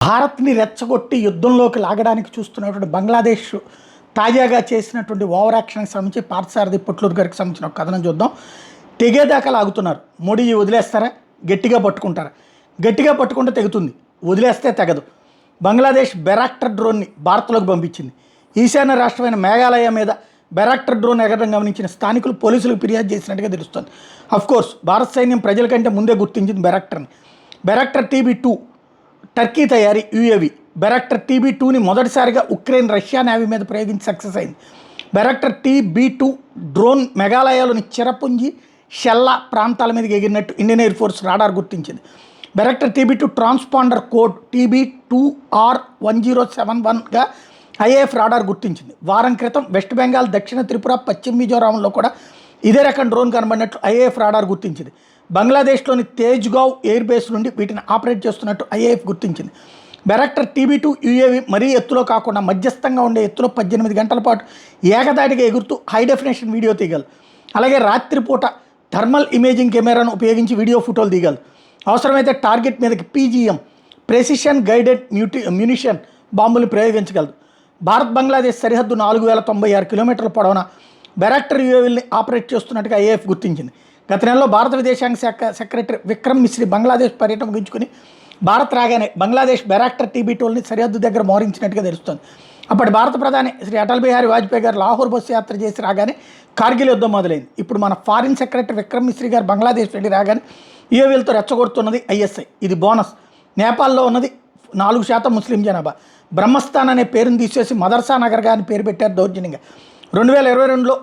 భారత్ని రెచ్చగొట్టి యుద్ధంలోకి లాగడానికి చూస్తున్నటువంటి బంగ్లాదేశ్ తాజాగా చేసినటువంటి ఓవర్ యాక్షన్కి సంబంధించి పార్థసారథి పొట్లూరు గారికి సంబంధించిన ఒక కథనం చూద్దాం. తెగేదాకా లాగుతున్నారు. మోడీ వదిలేస్తారా, గట్టిగా పట్టుకుంటారా? గట్టిగా పట్టుకుంటే తెగుతుంది, వదిలేస్తే తెగదు. బంగ్లాదేశ్ బెరాక్టర్ డ్రోన్ని భారత్లోకి పంపించింది. ఈశాన్య రాష్ట్రమైన మేఘాలయ మీద బెరాక్టర్ డ్రోన్ ఎగరడం గమనించిన స్థానికులు పోలీసులకు ఫిర్యాదు చేసినట్టుగా తెలుస్తుంది. అఫ్కోర్స్ భారత సైన్యం ప్రజల కంటే ముందే గుర్తించింది బెరాక్టర్ని. బెరాక్టర్ TB2 టర్కీ తయారీ UAV. బెరాక్టర్ TB2ని మొదటిసారిగా ఉక్రెయిన్ రష్యా నేవీ మీద ప్రయోగించి సక్సెస్ అయింది. బెరాక్టర్ TB2 డ్రోన్ మేఘాలయలోని చిరపుంజి షెల్లా ప్రాంతాల మీదకి ఎగిరినట్టు ఇండియన్ ఎయిర్ ఫోర్స్ రాడార్ గుర్తించింది. బెరాక్టర్ TB2 ట్రాన్స్పాండర్ కోడ్ TB2R1071గా IAF రాడార్ గుర్తించింది. వారం క్రితం వెస్ట్ బెంగాల్, దక్షిణ త్రిపుర, పశ్చిమ మిజోరాంలో కూడా ఇదే రకం డ్రోన్ కనబడినట్లు IAF రాడార్ గుర్తించింది. బంగ్లాదేశ్లోని తేజ్గావ్ ఎయిర్ బేస్ నుండి వీటిని ఆపరేట్ చేస్తున్నట్టు IAF గుర్తించింది. బెరాక్టర్ TB2 UAV మరీ ఎత్తులో కాకుండా మధ్యస్థంగా ఉండే ఎత్తులో 18 గంటల పాటు ఏకదాటిగా ఎగురుతూ హై డెఫినేషన్ వీడియో తీయగలరు. అలాగే రాత్రిపూట థర్మల్ ఇమేజింగ్ కెమెరాను ఉపయోగించి వీడియో ఫోటోలు తీయగలరు. అవసరమైతే టార్గెట్ మీదకి PGM ప్రెసిషన్ గైడెడ్ మ్యూనిషన్ బాంబులు ప్రయోగించగలదు. భారత్ బంగ్లాదేశ్ సరిహద్దు 4096 కిలోమీటర్ల పొడవున బెరాక్టర్ UAVని ఆపరేట్ చేస్తున్నట్టుగా IAF గుర్తించింది. గత నెలలో భారత విదేశాంగ శాఖ సెక్రటరీ విక్రమ్ మిశ్రీ బంగ్లాదేశ్ పర్యటన ముగించుకుని భారత్ రాగానే బంగ్లాదేశ్ బెరాక్టర్ TB2ని సరిహద్దు దగ్గర మోహరించినట్టుగా తెలుస్తోంది. అప్పటి భారత ప్రధాని శ్రీ అటల్ బిహారీ వాజ్పేయి గారు లాహోర్ బస్సు యాత్ర చేసి రాగానే కార్గిల్ యుద్ధం మొదలైంది. ఇప్పుడు మన ఫారిన్ సెక్రటరీ విక్రమ్ మిశ్రీ గారు బంగ్లాదేశ్ వెళ్ళి రాగానే UAVలతో రెచ్చగొడుతున్నది ISI. ఇది బోనస్. నేపాల్లో ఉన్నది 4% ముస్లిం జనాభా. బ్రహ్మస్థాన్ అనే పేరును తీసేసి మదర్సా నగర్గా అని పేరు పెట్టారు దౌర్జన్యంగా. 2020లో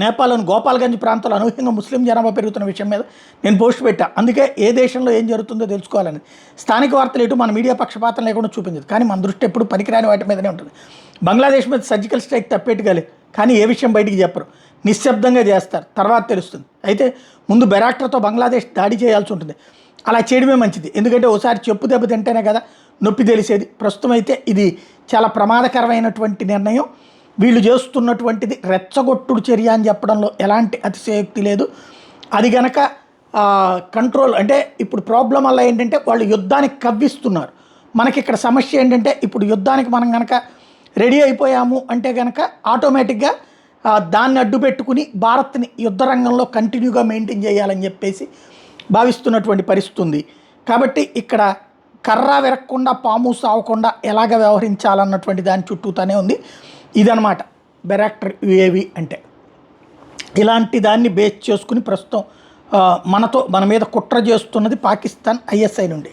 నేపాల్లోని గోపాల్గంజ్ ప్రాంతంలో అనూహ్యంగా ముస్లిం జనాభా పెరుగుతున్న విషయం మీద నేను పోస్ట్ పెట్టా. అందుకే ఏ దేశంలో ఏం జరుగుతుందో తెలుసుకోవాలని. స్థానిక వార్తలు ఎటు మన మీడియా పక్షపాతం లేకుండా చూపించదు, కానీ మన దృష్టి ఎప్పుడు పనికిరాని వాటి మీదనే ఉంటుంది. బంగ్లాదేశ్ మీద సర్జికల్ స్ట్రైక్ తప్పేట్టుగాలేదు, కానీ ఏ విషయం బయటికి చెప్పరు, నిశ్శబ్దంగా చేస్తారు, తర్వాత తెలుస్తుంది. అయితే ముందు బెరాక్టర్తో బంగ్లాదేశ్ దాడి చేయాల్సి ఉంటుంది. అలా చేయడమే మంచిది, ఎందుకంటే ఒకసారి చెప్పు దెబ్బ తింటేనే కదా నొప్పి తెలిసేది. ప్రస్తుతం అయితే ఇది చాలా ప్రమాదకరమైనటువంటి నిర్ణయం. వీళ్ళు చేస్తున్నటువంటిది రెచ్చగొట్టుడు చర్య అని చెప్పడంలో ఎలాంటి అతిశయోక్తి లేదు. అది గనక కంట్రోల్ అంటే ఇప్పుడు ప్రాబ్లం వల్ల ఏంటంటే వాళ్ళు యుద్ధానికి కవ్విస్తున్నారు. మనకి ఇక్కడ సమస్య ఏంటంటే ఇప్పుడు యుద్ధానికి మనం కనుక రెడీ అయిపోయాము అంటే కనుక ఆటోమేటిక్గా దాన్ని అడ్డు పెట్టుకుని భారత్ని యుద్ధ రంగంలో కంటిన్యూగా మెయింటైన్ చేయాలని చెప్పేసి భావిస్తున్నటువంటి పరిస్థితి ఉంది. కాబట్టి ఇక్కడ కర్ర విరక్కుండా పాము సావకుండా ఎలాగ వ్యవహరించాలన్నటువంటి దాని చుట్టూతానే ఉంది. ఇదనమాట బెరాక్టర్ UAV అంటే. ఇలాంటి దాన్ని బేస్ చేసుకుని ప్రస్తుతం మన మీద కుట్ర చేస్తున్నది పాకిస్తాన్ ISI నుండి.